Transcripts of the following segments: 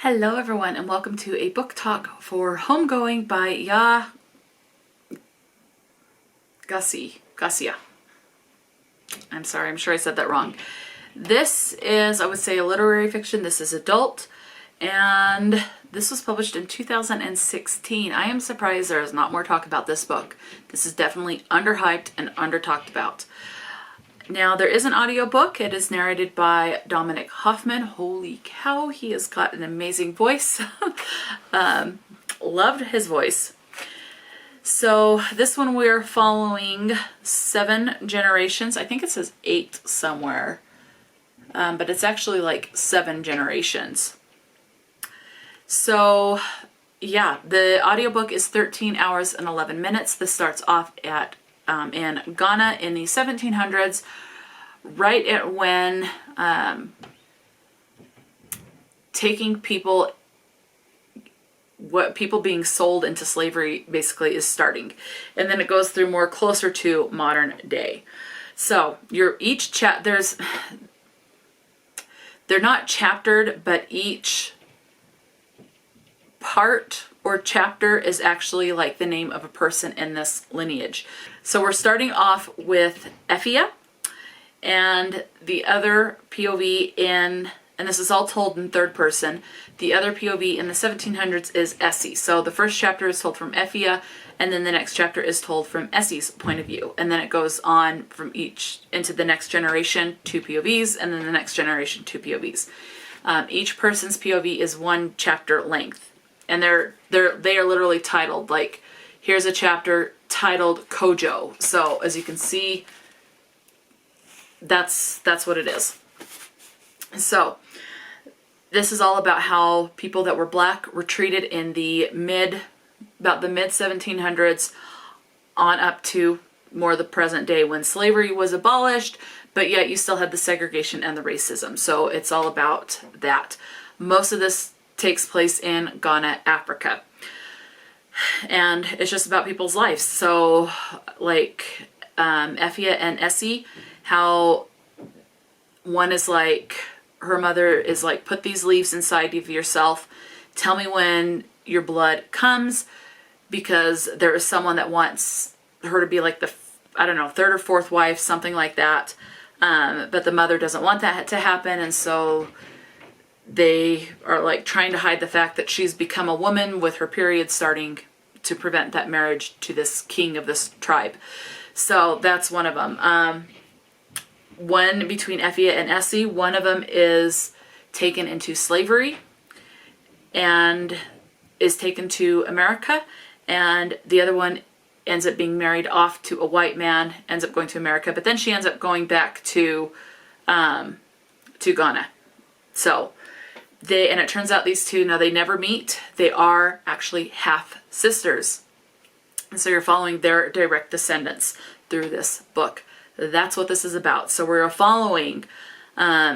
Hello everyone and welcome to a book talk for Homegoing by Yaa Gyasi. I'm sorry, I'm sure I said that wrong. This is, I would say, a literary fiction. This is adult, and this was published in 2016. I am surprised there is not more talk about this book. This is definitely underhyped and under talked about. Now, there is an audiobook. It is narrated by Dominic Hoffman. Holy cow, he has got an amazing voice. Loved his voice. So this one we're following 7 generations. I think it says 8 somewhere, but it's actually like 7 generations. So yeah, the audiobook is 13 hours and 11 minutes. This starts off at in Ghana in the 1700s, right at when people being sold into slavery basically is starting, and then it goes through more closer to modern day. So they're not chaptered, but each part or chapter is actually like the name of a person in this lineage. So we're starting off with Effia, and the other POV and this is all told in third person. The other POV in the 1700s is Essie. So the first chapter is told from Effia, and then the next chapter is told from Essie's point of view. And then it goes on from each into the next generation, 2 POVs, and then the next generation, 2 POVs. Each person's POV is 1 chapter length, and they are literally titled, like, here's a chapter titled Kojo. So as you can see, that's what it is. So this is all about how people that were black were treated in the mid 1700s on up to more the present day when slavery was abolished, but yet you still had the segregation and the racism. So it's all about that. Most of this takes place in Ghana, Africa. And it's just about people's lives. So like Effia and Essie, how one is like, her mother is like, put these leaves inside of yourself. Tell me when your blood comes, because there is someone that wants her to be like the, I don't know, 3rd or 4th wife, something like that. But the mother doesn't want that to happen. And so they are like trying to hide the fact that she's become a woman with her period starting, to prevent that marriage to this king of this tribe. So that's one of them. One between Effia and Essie, one of them is taken into slavery and is taken to America, and the other one ends up being married off to a white man, ends up going to America, but then she ends up going back to Ghana. So and it turns out these two, now they never meet. They are actually half sisters. And so you're following their direct descendants through this book. That's what this is about. So we're following Effia,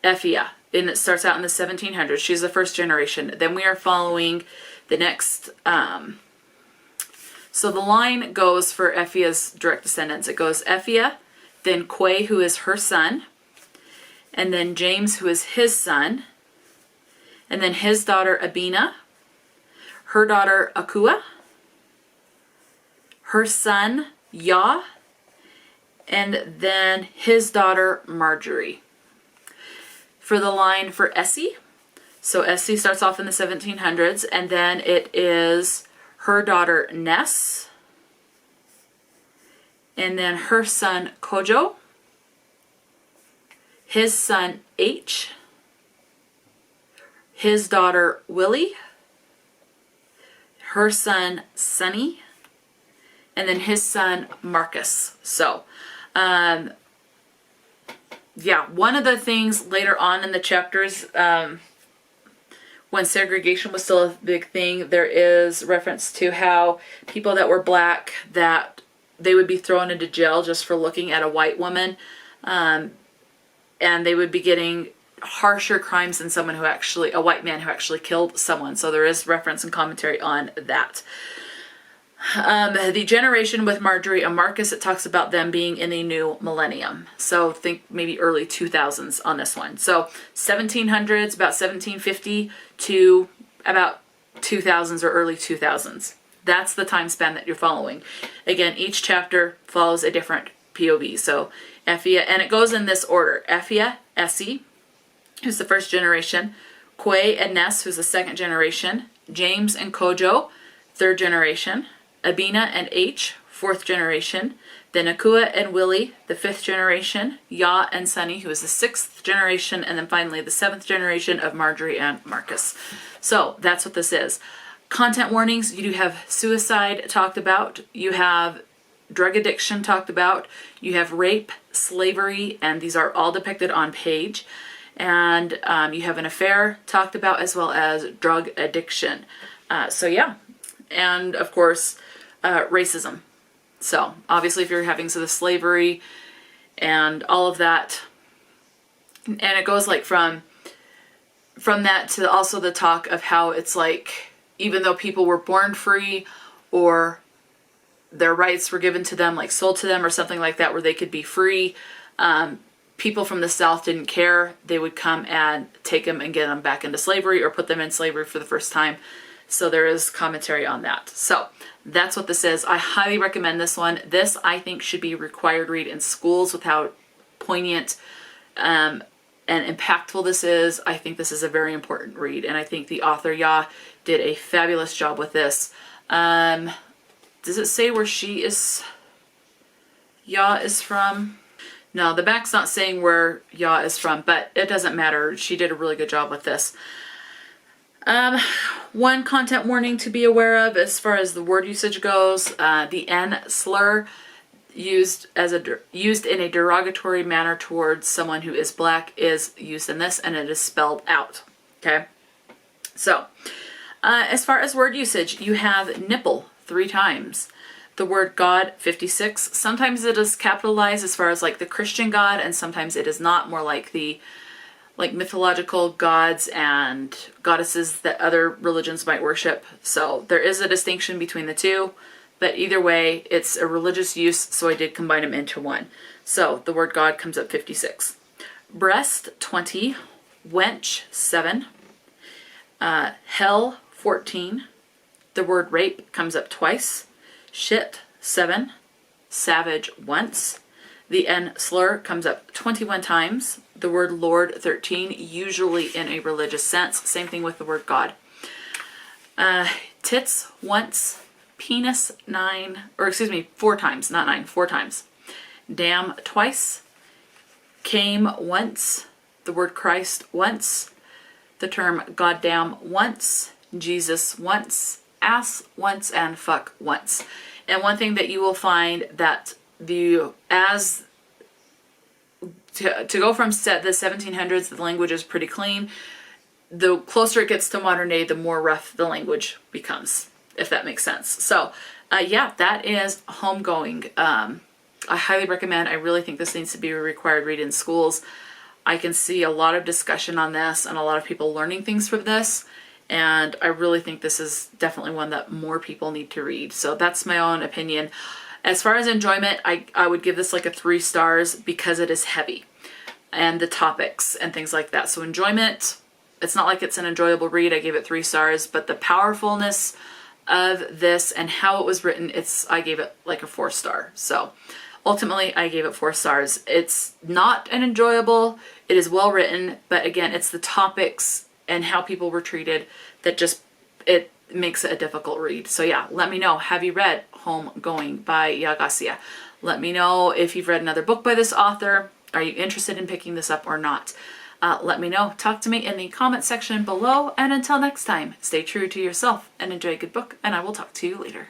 and it starts out in the 1700s. She's the first generation. Then we are following the next, so the line goes for Effia's direct descendants. It goes Effia, then Quay, who is her son, and then James, who is his son, and then his daughter Abina, her daughter Akua, her son Yaa, and then his daughter Marjorie. For the line for Essie, so Essie starts off in the 1700s, and then it is her daughter Ness, and then her son Kojo, his son H, his daughter Willie, her son Sonny, and then his son Marcus. So yeah, one of the things later on in the chapters, when segregation was still a big thing, there is reference to how people that were black, that they would be thrown into jail just for looking at a white woman, and they would be getting harsher crimes than someone who actually, a white man who actually killed someone. So there is reference and commentary on that. The generation with Marjorie and Marcus, it talks about them being in a new millennium. So think maybe early 2000s on this one. So 1700s, about 1750 to about 2000s or early 2000s. That's the time span that you're following. Again, each chapter follows a different POV. So Ephia, and it goes in this order. Ephia, Essie, who's the first generation. Quay and Ness, who's the second generation. James and Kojo, third generation. Abina and H, fourth generation. Then Akua and Willie, the fifth generation. Yaa and Sunny, who is the sixth generation. And then finally the seventh generation of Marjorie and Marcus. So that's what this is. Content warnings, you do have suicide talked about. You have drug addiction talked about. You have rape, slavery, and these are all depicted on page. And you have an affair talked about, as well as drug addiction. So yeah, and of course, racism. So obviously if you're having the slavery and all of that, and it goes like from that to also the talk of how it's like, even though people were born free or their rights were given to them, like sold to them or something like that, where they could be free, people from the South didn't care. They would come and take them and get them back into slavery or put them in slavery for the first time. So there is commentary on that. So that's what this is. I highly recommend this one. This, I think, should be a required read in schools with how poignant and impactful this is. I think this is a very important read. And I think the author, Yaa, did a fabulous job with this. Does it say where Yaa is from? No, the back's not saying where Yaa is from, but it doesn't matter. She did a really good job with this. One content warning to be aware of as far as the word usage goes, the N slur used in a derogatory manner towards someone who is black is used in this, and it is spelled out. Okay. So, as far as word usage, you have nipple 3 times. The word God 56. Sometimes it is capitalized as far as like the Christian God, and sometimes it is not, more like the mythological gods and goddesses that other religions might worship. So there is a distinction between the two, but either way, it's a religious use, so I did combine them into one. So the word God comes up 56. Breast 20, wench 7, hell 14. The word rape comes up twice. Shit 7, savage once. The N slur comes up 21 times. The word Lord 13, usually in a religious sense. Same thing with the word God. Tits once. Penis 4 times, not 9, 4 times. Damn twice. Came once. The word Christ once. The term goddamn once. Jesus once. Ass once, and fuck once. And one thing that you will find that to go from the 1700s, the language is pretty clean. The closer it gets to modern day, the more rough the language becomes, if that makes sense. So yeah, that is Homegoing. I highly recommend. I really think this needs to be a required read in schools. I can see a lot of discussion on this and a lot of people learning things from this. And I really think this is definitely one that more people need to read. So that's my own opinion. As far as enjoyment, I would give this like a 3 stars because it is heavy. And the topics and things like that. So enjoyment, it's not like it's an enjoyable read. I gave it 3 stars. But the powerfulness of this and how it was written, I gave it like a 4 star. So ultimately, I gave it 4 stars. It's not an enjoyable. It is well written. But again, it's the topics and how people were treated that it makes it a difficult read. So yeah, let me know. Have you read Homegoing by Yaa Gyasi? Let me know if you've read another book by this author. Are you interested in picking this up or not? Let me know. Talk to me in the comment section below. And until next time, stay true to yourself and enjoy a good book. And I will talk to you later.